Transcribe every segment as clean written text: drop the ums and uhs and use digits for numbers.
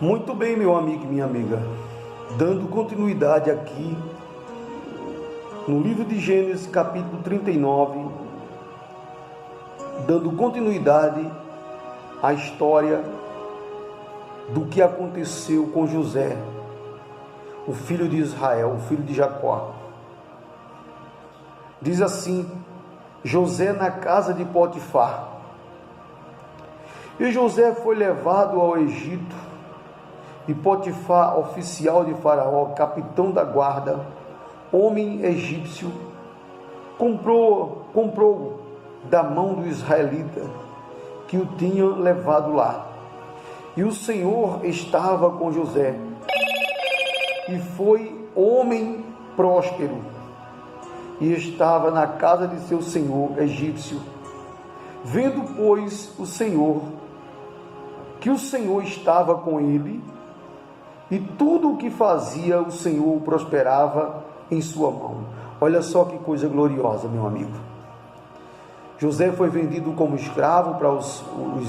Muito bem, meu amigo e minha amiga, dando continuidade aqui no livro de Gênesis, capítulo 39, dando continuidade à história do que aconteceu com José, o filho de Israel, o filho de Jacó. Diz assim: José na casa de Potifar. E José foi levado ao Egito, e Potifar, oficial de Faraó, capitão da guarda, homem egípcio, comprou da mão do israelita que o tinha levado lá. E o Senhor estava com José, e foi homem próspero, e estava na casa de seu senhor egípcio. Vendo, pois, o Senhor que o Senhor estava com ele, e tudo o que fazia o Senhor prosperava em sua mão. Olha só que coisa gloriosa, meu amigo. José foi vendido como escravo para os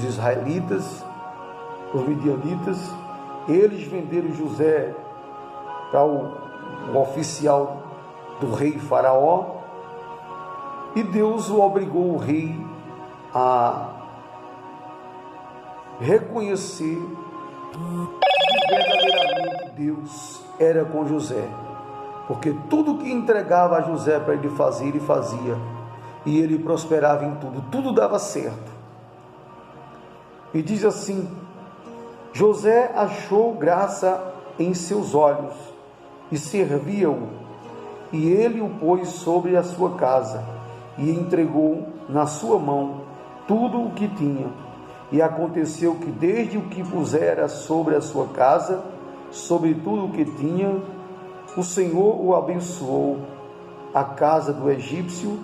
israelitas, os midianitas. Eles venderam José para o oficial do rei Faraó, e Deus o obrigou, o rei, a reconhecer que verdadeiramente Deus era com José, porque tudo que entregava a José para ele fazer, ele fazia, e ele prosperava em tudo, tudo dava certo. E diz assim: José achou graça em seus olhos e servia-o, e ele o pôs sobre a sua casa e entregou na sua mão tudo o que tinha. E aconteceu que desde o que pusera sobre a sua casa, sobre tudo o que tinha, o Senhor o abençoou, a casa do egípcio,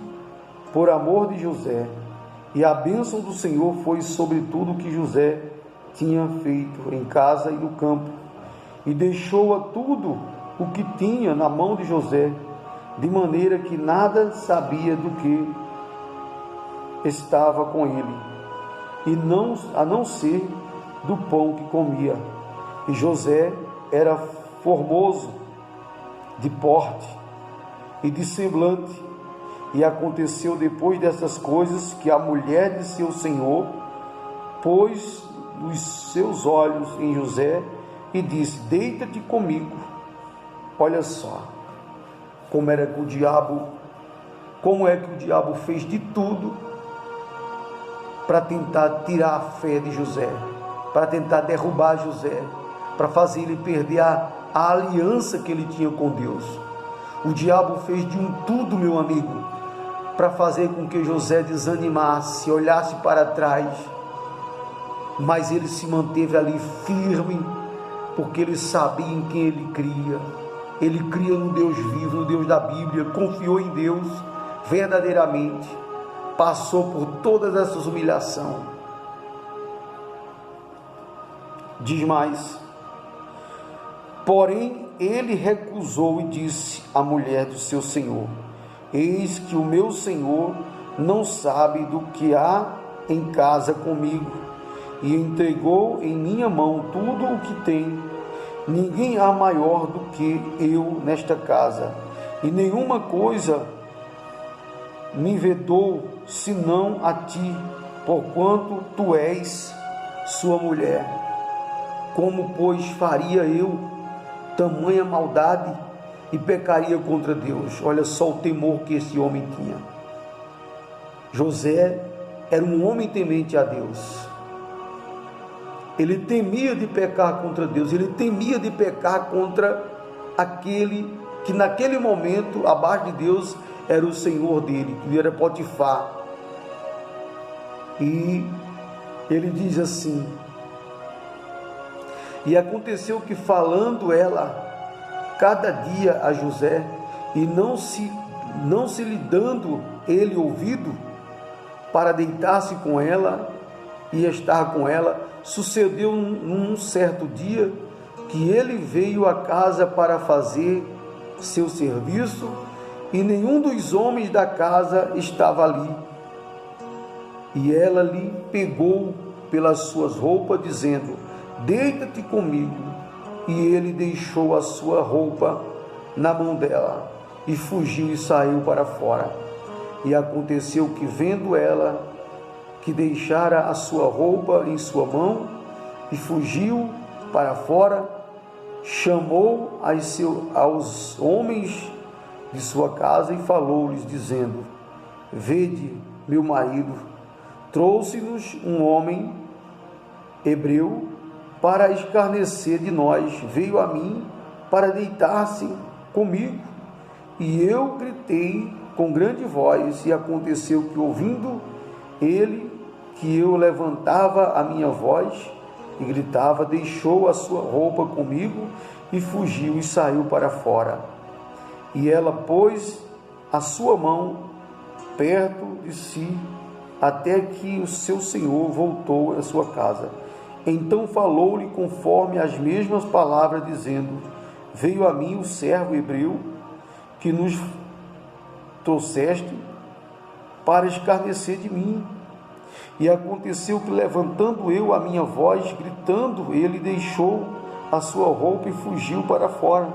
por amor de José. E a bênção do Senhor foi sobre tudo o que José tinha feito em casa e no campo. E deixou-a tudo o que tinha na mão de José, de maneira que nada sabia do que estava com ele, a não ser do pão que comia. E José era formoso de porte e de semblante. E aconteceu depois dessas coisas que a mulher de seu senhor pôs os seus olhos em José e disse: deita-te comigo. Olha só como é que o diabo fez de tudo para tentar tirar a fé de José, para tentar derrubar José, para fazer ele perder a aliança que ele tinha com Deus. O diabo fez de tudo, meu amigo, para fazer com que José desanimasse, olhasse para trás, mas ele se manteve ali firme, porque ele sabia em quem ele cria. Ele cria no Deus vivo, no Deus da Bíblia, confiou em Deus verdadeiramente, passou por todas essas humilhações. Diz mais: porém ele recusou e disse à mulher do seu senhor: eis que o meu senhor não sabe do que há em casa comigo, e entregou em minha mão tudo o que tem. Ninguém há maior do que eu nesta casa, e nenhuma coisa me vedou senão a ti, porquanto tu és sua mulher. Como, pois, faria eu tamanha maldade e pecaria contra Deus? Olha só o temor que esse homem tinha. José era um homem temente a Deus. Ele temia de pecar contra Deus, ele temia de pecar contra aquele que naquele momento, abaixo de Deus, era o senhor dele, que era Potifar. E ele diz assim: e aconteceu que, falando ela cada dia a José, e não se lhe dando ele ouvido para deitar-se com ela e estar com ela, sucedeu num certo dia que ele veio à casa para fazer seu serviço, e nenhum dos homens da casa estava ali. E ela lhe pegou pelas suas roupas, dizendo: deita-te comigo. E ele deixou a sua roupa na mão dela, e fugiu e saiu para fora. E aconteceu que, vendo ela que deixara a sua roupa em sua mão, e fugiu para fora, chamou aos homens de sua casa e falou-lhes, dizendo: Vede, meu marido trouxe-nos um homem hebreu para escarnecer de nós. Veio a mim para deitar-se comigo. E eu gritei com grande voz, e aconteceu que, ouvindo ele que eu levantava a minha voz e gritava, deixou a sua roupa comigo e fugiu e saiu para fora. E ela pôs a sua mão perto de si, até que o seu senhor voltou à sua casa. Então falou-lhe conforme as mesmas palavras, dizendo: Veio a mim o servo hebreu que nos trouxeste para escarnecer de mim. E aconteceu que, levantando eu a minha voz, gritando, ele deixou a sua roupa e fugiu para fora.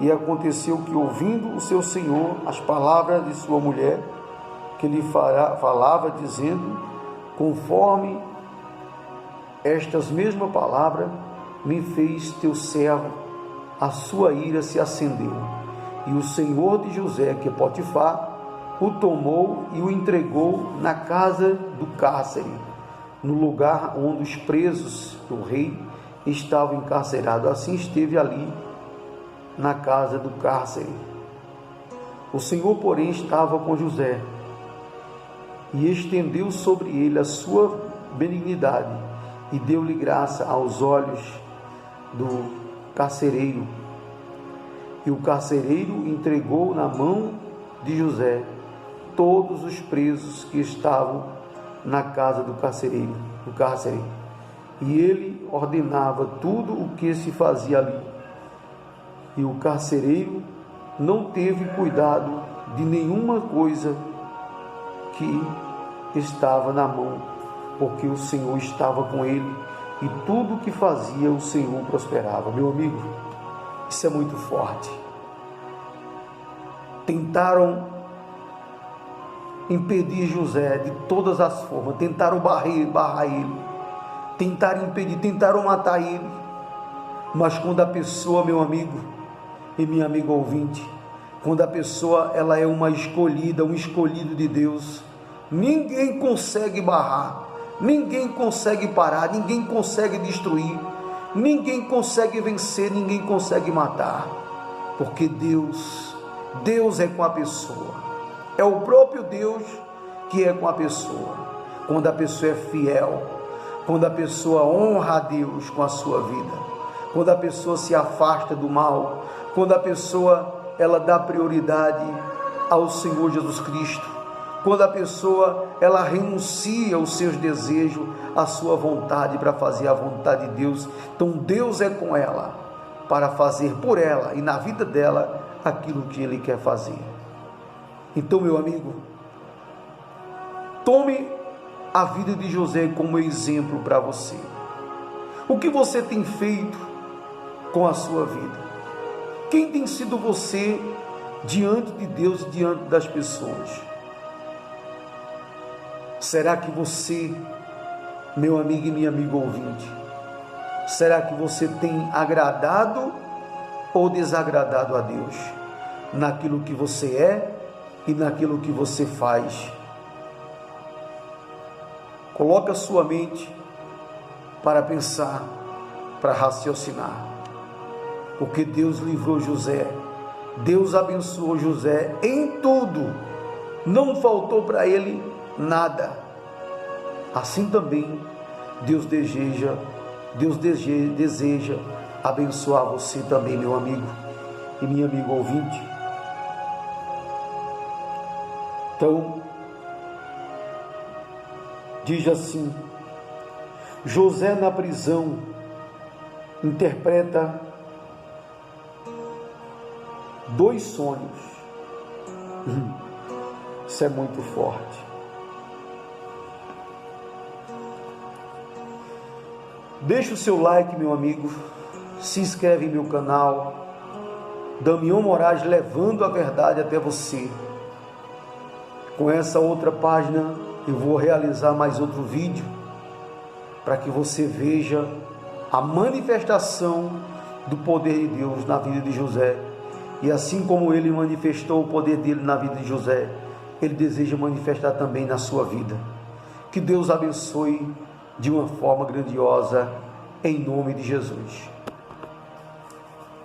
E aconteceu que, ouvindo o seu senhor as palavras de sua mulher, que lhe falava, dizendo, conforme estas mesmas palavras me fez teu servo, a sua ira se acendeu. E o senhor de José, que é Potifar, o tomou e o entregou na casa do cárcere, no lugar onde os presos do rei estavam encarcerados. Assim esteve ali na casa do cárcere. O Senhor, porém, estava com José e estendeu sobre ele a sua benignidade e deu-lhe graça aos olhos do carcereiro. E o carcereiro entregou na mão de José todos os presos que estavam na casa do carcereiro, do cárcere. E ele ordenava tudo o que se fazia ali. E o carcereiro não teve cuidado de nenhuma coisa que estava na mão, porque o Senhor estava com ele, e tudo o que fazia o Senhor prosperava. Meu amigo, isso é muito forte. Tentaram impedir José de todas as formas, tentaram barrar ele, tentaram impedir, tentaram matar ele. Mas quando a pessoa, meu amigo e minha amiga ouvinte, quando a pessoa ela é uma escolhida, um escolhido de Deus, ninguém consegue barrar, ninguém consegue parar, ninguém consegue destruir, ninguém consegue vencer, ninguém consegue matar, porque Deus é com a pessoa. É o próprio Deus que é com a pessoa. Quando a pessoa é fiel, quando a pessoa honra a Deus com a sua vida, quando a pessoa se afasta do mal, quando a pessoa ela dá prioridade ao Senhor Jesus Cristo, quando a pessoa ela renuncia os seus desejos, a sua vontade para fazer a vontade de Deus, então Deus é com ela para fazer por ela e na vida dela aquilo que Ele quer fazer. Então, meu amigo, tome a vida de José como exemplo para você. O que você tem feito com a sua vida? Quem tem sido você diante de Deus e diante das pessoas? Será que você, meu amigo e minha amiga ouvinte, será que você tem agradado ou desagradado a Deus naquilo que você é e naquilo que você faz? Coloque a sua mente para pensar, para raciocinar, porque Deus livrou José, Deus abençoou José em tudo, não faltou para ele nada. Assim também Deus deseja abençoar você também, meu amigo e minha amiga ouvinte. Então, diz assim: José na prisão interpreta 2 sonhos. Isso é muito forte. Deixa o seu like, meu amigo, se inscreve em meu canal, Damião Moraes levando a verdade até você. Com essa outra página eu vou realizar mais outro vídeo para que você veja a manifestação do poder de Deus na vida de José. E assim como ele manifestou o poder dele na vida de José, ele deseja manifestar também na sua vida. Que Deus abençoe de uma forma grandiosa, em nome de Jesus.